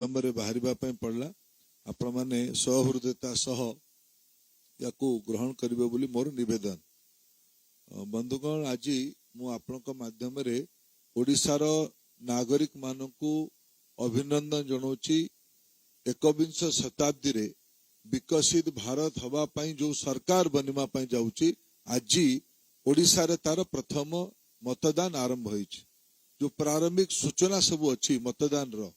विलंब बाहर पड़ला आपण मैंने सहृदयता सह या ग्रहण करिवे बोली मोर निवेदन। बंधुगण आज मु माध्यम ओडिशार नागरिक मानकु अभिनंदन जनाऊँची। 21 शताब्दी रे विकसित भारत हवा पाई जो सरकार बनवा पाई जाउची आज ओडिशा रे तार प्रथम मतदान आरंभ होइछि। जो प्रारंभिक सूचना सब अच्छी मतदान रो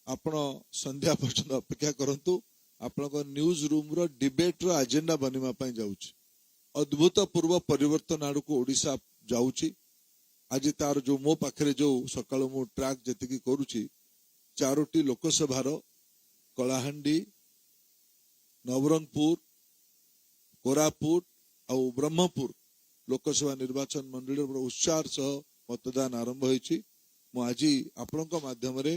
आपण संध्या पर्यंत अपेक्षा करंतु। आपण न्यूज रूम रो डिबेट रो एजेंडा बनवा पाई जाउछि। अद्भुत पूर्व परिवर्तन आड़ को ओडिशा जाउछि। आज तार जो मो पाखरे जो सकाळ मु ट्रैक जतिकी करूछि 4टी लोकसभा रो कलाहांडी, नवरंगपुर, कोरापुट और ब्रह्मपुर लोकसभा निर्वाचन मंडल उत्साह सह मतदान आरंभ होइछि। मु आज आपणक माध्यम रे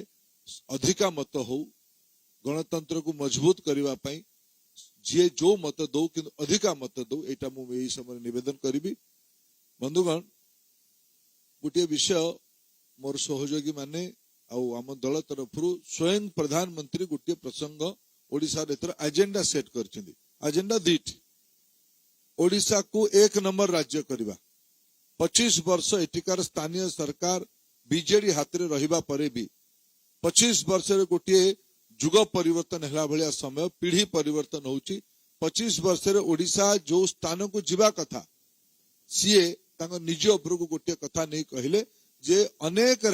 अधिका मत हो गणतंत्र को मजबूत करबा पई जे जो मत दो कि अधिका मत दो एटा मु एई समय निवेदन करिबी। बंधुगण गोटे विषय मोर सहयोगी माने आम दल तरफ स्वयं प्रधानमंत्री गोटे प्रसंग ओडिशा एथर एजेंडा सेट करछिंदी। एजेंडा दीट ओडिशा को 1 नंबर राज्य करबा। 25 वर्ष एटिकार स्थानीय सरकार बीजेडी हाथ रे रहिबा परे भी 25 वर्ष रे गोटे जुग परिवर्तन हला भलिया समय पीढ़ी परिवर्तन होउची। 25 वर्ष रे ओडिशा जो स्थान को जीवा कथा सीए तांको निज उपर को गोटे कथा नहीं कहले जे अनेक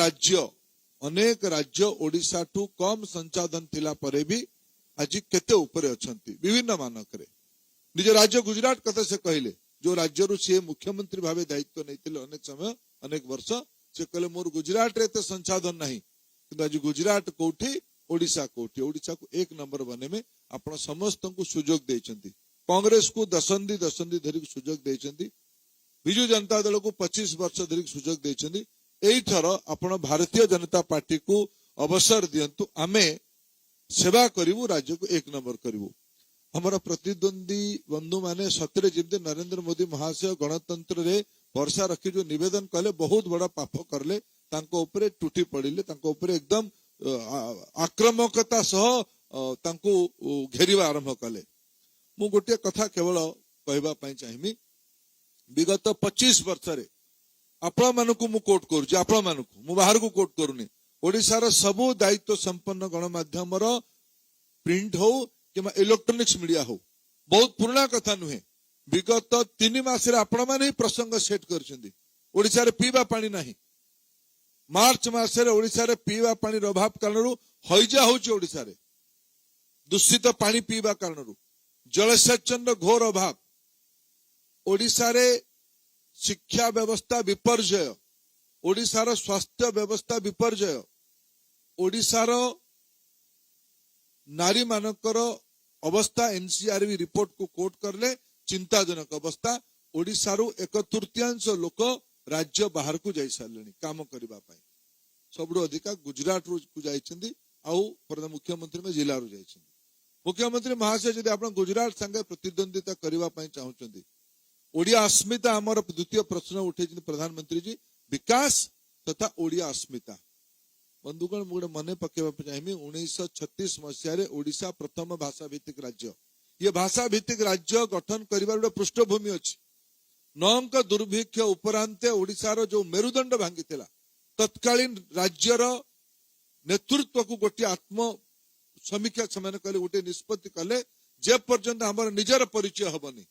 राज्य ओडिशा ठू कम संसाधन थिला परे भी आज केते ऊपर अछंती विभिन्न मानक रे। निज राज्य गुजरात कथा से कहले जो राज्य रु सी मुख्यमंत्री भावे दायित्व नहीं अनेक समय अनेक वर्ष से कहले मोर गुजरात रे ते संसाधन नहीं किंतु आज गुजरात कोठी ओडिशा कोठी। ओडिशा को 1 नंबर बने में आपण समस्त को सुजोग देइछंती। कांग्रेस को दशंदी धरी सुजोग देइछंती। बिजू जनता दल को 25 वर्ष धरी सुजोग देइछंती। एई थर आपण भारतीय जनता पार्टी को अवसर दियंतु आमे सेवा करिवु राज्य को 1 नंबर करिवु। हमारा प्रतिद्वंदी बंधु माने सतरे जिमते नरेंद्र मोदी महाशय गणतंत्र रे भरसा रखी जो निवेदन कले बहुत बड़ा पाप करले तांको ऊपर टूटी पड़िले तांको ऊपर एकदम आक्रमकता सह तांको घेरिवा आरंभ कले। मु गोटे कथा केवल कहबा पई चाहिमी। विगत 25 वर्ष रे आपण मानकु मु कोट करूची। आपण मानकु मु बाहर को कोट करूनी। ओडिशा रो सबु दायित्व संपन्न गणमाध्यम रो प्रिंट हो कि इलेक्ट्रोनिक्स मीडिया हो बहुत पुराना कथा नुहे। विगत 3 मास रे आपण माने प्रसंग सेट करछंदी। ओडिशा रे पीवा पानी नाही। मार्च मास रे ओडिशा रे पीवा पानी रो अभाव कारणरू हइजा होची। ओडिशा रे दूषित पानी पीवा कारणरू जलसेचन रो घोर अभाव। ओडिशा रे शिक्षा व्यवस्था विपर्जय। ओडिशा रो स्वास्थ्य व्यवस्था विपर्जय। ओडिशा रो नारी मानकर अवस्था एनसीआरबी रिपोर्ट को कोट करले चिंताजनक अवस्था। ओडिशा रो 1/3 लोक राज्य बाहर को जाई सारलेनी काम करबा पई। सबडो अधिका गुजरात रो को जाइछंदी आउ प्रधान मुख्यमंत्री में जिला रो जाइछंदी। मुख्यमंत्री महाशय जदि आपण गुजरात संगे प्रतिद्वंदिता करबा पई चाहुचंदी ओडिया अस्मिता हमर द्वितीय प्रश्न उठे प्रधानमंत्री जी विकास तथा ओडिया अस्मिता। बंधुगण मुझे मने पकेबा चाहिए 1936 मसीह रे ओडिशा प्रथम भाषा भित्तिक राज्य। ये भाषा भित्तिक राज्य गठन करिबार गोटे पृष्ठभूमि अछि। 9 दुर्भिक्ष उपरांते ओडिशा रो जो मेरुदंड भांगिथिला तत्कालीन राज्यर नेतृत्व को गोटे आत्म समीक्षा समान कले गोटे निष्पत्ति कले जे पर्यंत हमर निजर परिचय हबनी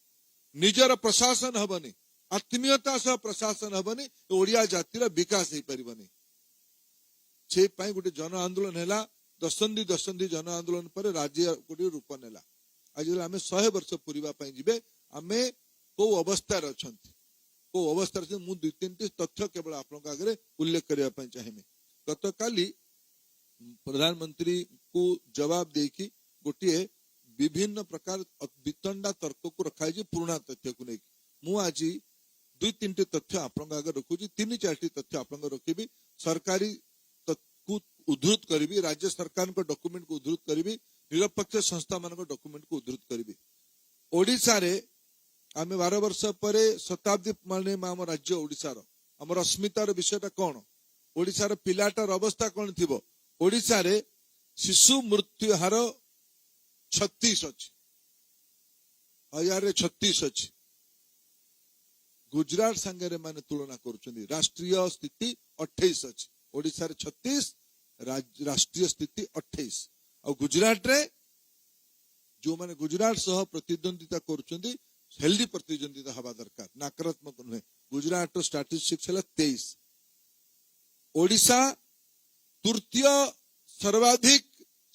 निजर प्रशासन हबनी आत्मीयता सह प्रशासन हबनी ओडिया जातिर विकास हो पारिबनी। से पाई गोटे जन आंदोलन हैला। दशंदी जन आंदोलन पर राज्य गोटे रूप नेला। आज आम 100 वर्ष पूरीबा पई जिबे आमे को अवस्था अछंती को अवस्था मु 2-3 तथ्य केवल आपन आगे उल्लेख करबा पई चाहिए। गत काली प्रधानमंत्री को जवाब देकी गोटे विभिन्न प्रकार वितंडा तर्क को रखाई पुराना तथ्य को लेकिन मु आज 2-3 तथ्य आपन आगे रखुची। 3-4 तथ्य आपन रखिबी। सरकारी को उद्धृत करी राज्य सरकार को डॉक्यूमेंट को उद्धृत करी निरपेक्ष संस्था मान डॉक्यूमेंट को उद्धृत करी। ओडिशा रे आमे 12 वर्ष पर शताब्दी माने आम राज्य ओडिशा आम अस्मितार विषयटा कौन ओडिशा पिलाटार अवस्था कौन थी। ओडिशा रे शिशु मृत्यु हार 36 अच्छी 1036 अच्छी गुजरात संगे माने तुलना करुछंदी राष्ट्रीय स्थिति 28 अच्छी ओडिशा रे 36 राष्ट्रीय स्थिति 28 और गुजरात रे जो माने गुजरात सह प्रतिद्वंदिता करुछंदी हेल्दी प्रतिद्वंदिता हवा दरकार नकारात्मक नुहे गुजरात स्टैटिस्टिक्स है 23 ओडिशा तृतीय सर्वाधिक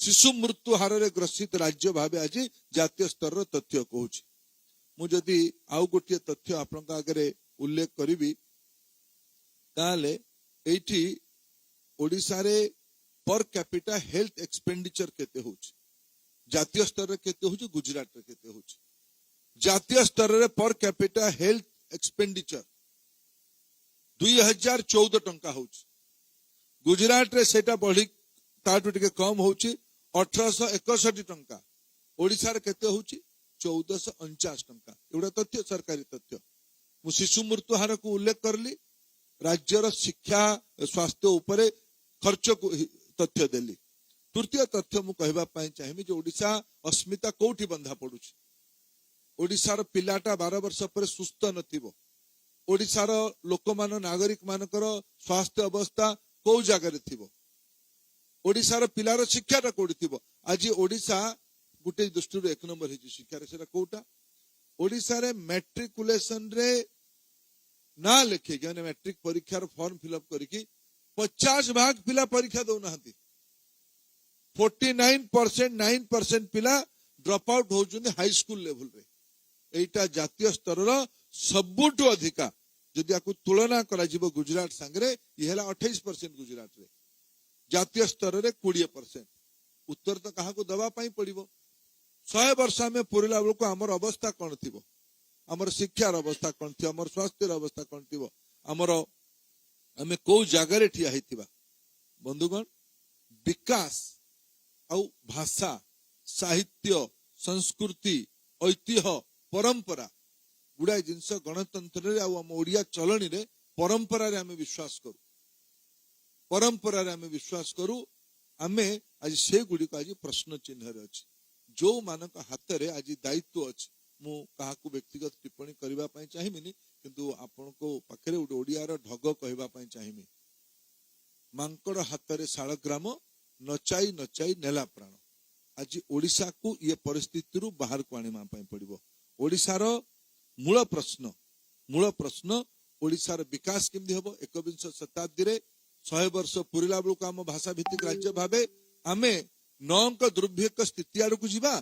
शिशु मृत्यु हार रे ग्रसित राज्य भावे आज जातीय स्तर तथ्य कहूँ मुझे आउ गोटे तथ्य आपण आगे उल्लेख करी ताले एठी ओडिशा रे पर कैपिटा हेल्थ एक्सपेंडिचर केते होउछ जातीय स्तर रे केते होउछ गुजरात रे केते होउछ जातीय स्तर रे पर कैपिटा हेल्थ एक्सपेंडिचर 2014 टंका होउछ गुजरात रे सेटा बढ़ी ताटू टिके कम होउछ 1861 टंका ओडिशा रे केते होउछ 1449 टंका एवढा तथ्य सरकारी तथ्य मु शिशु मृत्यु हार को उल्लेख करली राज्यर शिक्षा स्वास्थ्य उपरे खर्च को तथ्य देली तृतीय तथ्य मु कहबा पई चाहिबी जे ओडिशा अस्मिता कोठी बंधा पडुछ ओडिशार पिलाटा 12 वर्ष पर सुस्थ नथिबो ओडिशार लोक मान नागरिक मानकर स्वास्थ्य अवस्था को जगह रे थिबो ओडिशार पिलार शिक्षाटा कोठी थिबो आज ओडिशा गुटे दृष्टि एक नंबर है शिक्षा रे सेटा कोटा ओडिशा रे मैट्रिकुलेशन रे ना लिखे गने मैट्रिक परीक्षा फॉर्म फिलअप करके 50% पिला परीक्षा दौना 49% पिला ड्रॉप आउट होउछन हाई स्कूल लेवल रे एटा जातीय स्तर रो सबुठु अधिका जदि आकु तुलना करा जिवो गुजरात संगरे ये हला 28% गुजरात रे जातीय स्तर रे 20% उत्तर तो कहा को दबा पाई पड़िबो 100 वर्ष में पुरला बेलू आमर अवस्था कौन थी आमर शिक्षार अवस्था कौन थी आमर स्वास्थ्य अवस्था कौन थी आमर आम कौ जगार ठिया बंधुगण विकास आउ भाषा साहित्य संस्कृति ऐतिह्य परंपरा गुड़ाए जिनस गणतंत्र आम ओडिया चलनी रे परंपरा रे आम विश्वास करू परंपरा रे आम विश्वास करू आमे आज से गुड़ी आज प्रश्न चिन्ह रे अछि जो मानक हाथ रे आज दायित्व अच्छी मु काहाकू व्यक्तिगत टिप्पणी करबा पई चाहिबिनी किंतु आपन को पाखरे ओडियार ढग कहबा पई चाहिबी मांकड़ हाथ रे शालग्राम नचाई नचाई नेला प्राण आज ओडिशा को ये परिस्थिति रु बाहर को आनिमा पई पड़िबो ओडिशार मूल प्रश्न ओडिशार विकास केमदी हबो 21 शताब्दी रे 100 वर्ष पुरिला बेलू आम भाषा भित्तिक राज्य भावे आमे 9 अंक दुर्भिक्ष स्थिति आड़ को जीवा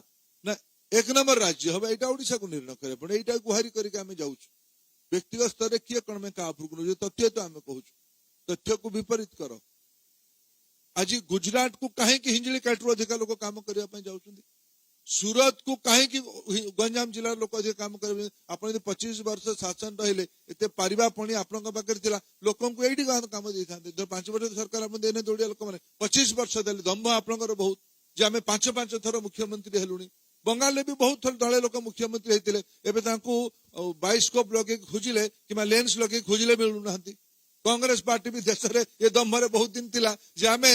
ना 1 नंबर राज्य हम यहाँ ओडिशा को निर्णय करे पड़े यहाँ गुहारी करके आम जाऊँ व्यक्तिगत स्तर में किए कौन में क्या उपयोग तथ्य तो आम कहूँ तथ्य को विपरीत कर आज गुजरात को कहीं हिंजली काटरू अधिक लोक काम करने जाऊँ सूरत को कहीं गंजाम जिलार लोक अधिक काम करेंगे आप 25 वर्ष शासन रहिले एते पारिबा पणी आपन पाखे थिला लोकन को एठी काम दे था 5 वर्ष सरकार आप देने दौड़िया लोक माने 25 वर्ष देले दम्भ आपनकर बहुत जे आमे 5 थर मुख्यमंत्री हेलुनी बंगाल भी बहुत थर दले लोक मुख्यमंत्री हेतिले एबे तांको बायोस्कोप लगे खोजिले किमा लेंस लगे खोजिले मिलु नांती कांग्रेस पार्टी भी देश रे ये दम्भ रे बहुत दिन थिला जे आमे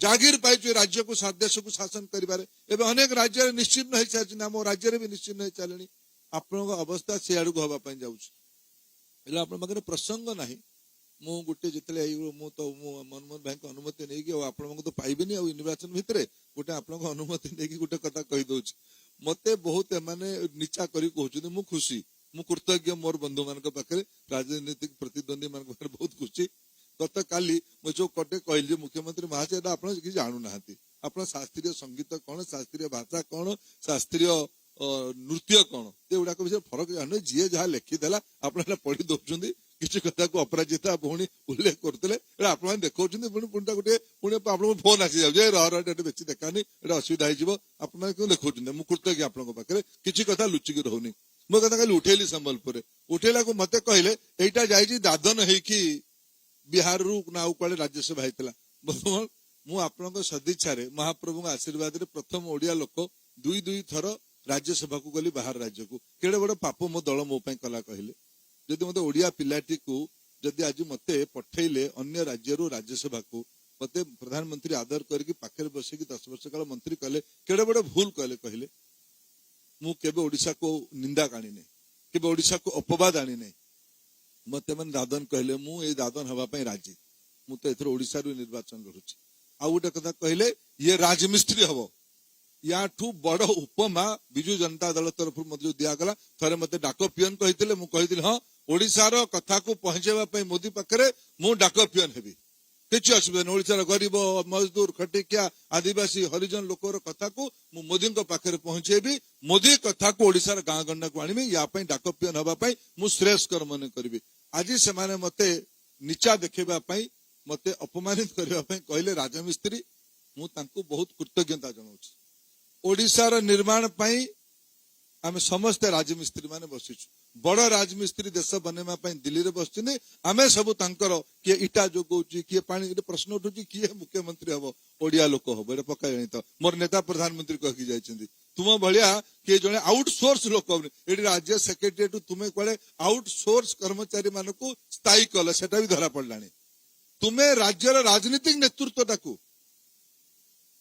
जागीर पाई राज्य को देश को शासन करें अनेक राज्य निश्चिन्न हो सारी आम राज्य भी निश्चिन्न हो चले आपण अवस्था से आड़ को हवापाई जाऊँ प्रसंग ना मु गोटे जिते तो मनमोहन भाई को अनुमति नहीं आप तो पाइबे निर्वाचन भितर गोटे आप अनुमति नहीं गोटे कथा कहीदे मत बहुत एमाने नीचा कर खुशी मु कृतज्ञ मोर बंधु मान पाखे राजनीतिक प्रतिद्वंदी मान बहुत खुशी गत काली मुझे जो कटे कहली मुख्यमंत्री महाशय आप जानू ना आप शास्त्रीय संगीत कौन शास्त्रीय भाषा कौन शास्त्रीय नृत्य कौन एगुड़ाक विषय फरक जान जी जहाँ लिखिदेला आप पढ़ी दौरान किसी कथा को अपराजिता भौणी उल्लेख करते आप देखा गोटे पुणी आप फोन आसी जाए बेची देखानी असुविधा आप देखा मुझे कृतज्ञ आपको पाखे किसी कथा लुचिकी रोनी मो कथा खाली उठेली संबलपुर उठेला मत कहले यहाँ जाइए दादन होगी बिहार रु ना कड़े राज्यसभा होता बर्तमान मुझे सदिच्छा महाप्रभु आशीर्वाद प्रथम ओडिया लोक 2 थर राज्यसभा को गली बाहर राज्य को केड़े बड़ पाप मो दल मो कला कहले जदि मत ओडिया पिलाटी को जदि आज मत पठेले अन्य राज्य राज्यसभा को मते प्रधानमंत्री आदर करके पाखे बस 10 वर्ष काल मंत्री कले केड़े बड़े भूल कले कहले मु केबे ओडिशा को निंदा काणी नहीं केबे ओडिशा को अपवाद आनी नहीं मते मन दादन कहले मु ए दादन हवा पई राजी मु तो एथरो ओडिशा रु निर्वाचन लड़ुची आ गोटे कथा कहले ये राजमिस्त्री हबो याठू बड़ उपमा बिजु जनता दल तरफ मध्य दिगला थे मत डाक पियन कहते मुझे हाँ ओडिशार कथा को पहुंचाई मोदी पाखे मु डाक पियन हेबी किसी असुविधा नहीं ओडिशार गरीब मजदूर खटिकिया आदिवासी हरिजन लोकर कथा को मु मोदी पाखे पहुंचेबी मोदी कथा को ओडिशार गाँ गंडा को आनी या डाक पियन हवाई मु श्रेयस्कर मन करी आज से मते नीचा देखा मते अपमानित करने कहले राजमिस्त्री मु बहुत कृतज्ञता जनाऊँ ओडिशार निर्माण पाई आमे समस्ते राजमिस्त्री माने बसिछु बड़ राजमिस्त्री देश बनैमा पाई दिल्ली रे बसछिने आमे सब तांकर किए इटा जोगौची किए पानी प्रश्न उठुची किए मुख्यमंत्री हबो ओडिया लोक हबो एटा पकाई तो मोर नेता प्रधानमंत्री कहि जायछिन्दी तुम भलिया किए जने आउटसोर्स लोक एडी राज्य सेक्रेटरी तुमे कोले आउटसोर्स कर्मचारी मानको स्थायी कल सेटा भी धरा पड़लानी तुमे राज्यर राजनीतिक नेतृत्व डाकू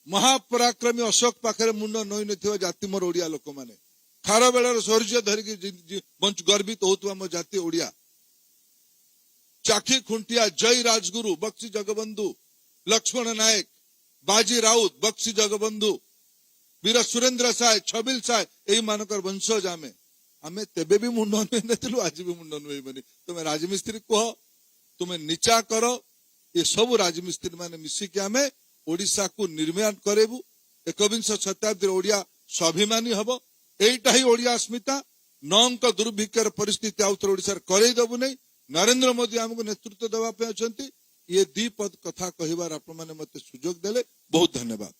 महापराक्रमी अशोक पाखे मुंड नई न जाति मोर ओडिया लोक मैंने खार बेलर शौर्य धरिकी गर्वित होता मो जाति ओडिया चाखी खुंटिया जय राजगुरु बक्सी जगबंधु लक्ष्मण नायक बाजी राउत बक्सी जगबंधु वीर सुरेंद्र साय छबिल साय यही मानकर वंशज आमे आमे तेबे भी मुंड नुई आज भी मुंड नुईबनी तुम राजमिस्त्री कह तुम्हें नीचा कर ये सब राजमिस्त्री माने मिसिकी आमे ओडिशा को निर्माण करेबू 21 शताब्दी ओडिया स्वाभिमानी हबो एटा ही ओडिया अस्मिता नौंक दुर्भिक्षर परिस्थिति आउथर ओडिशा करई दबु नहीं नरेंद्र मोदी हमको नेतृत्व देवा पे अछंती ये 2 पद कथा कहिबार आपण माने मते सुजोग देले बहुत धन्यवाद।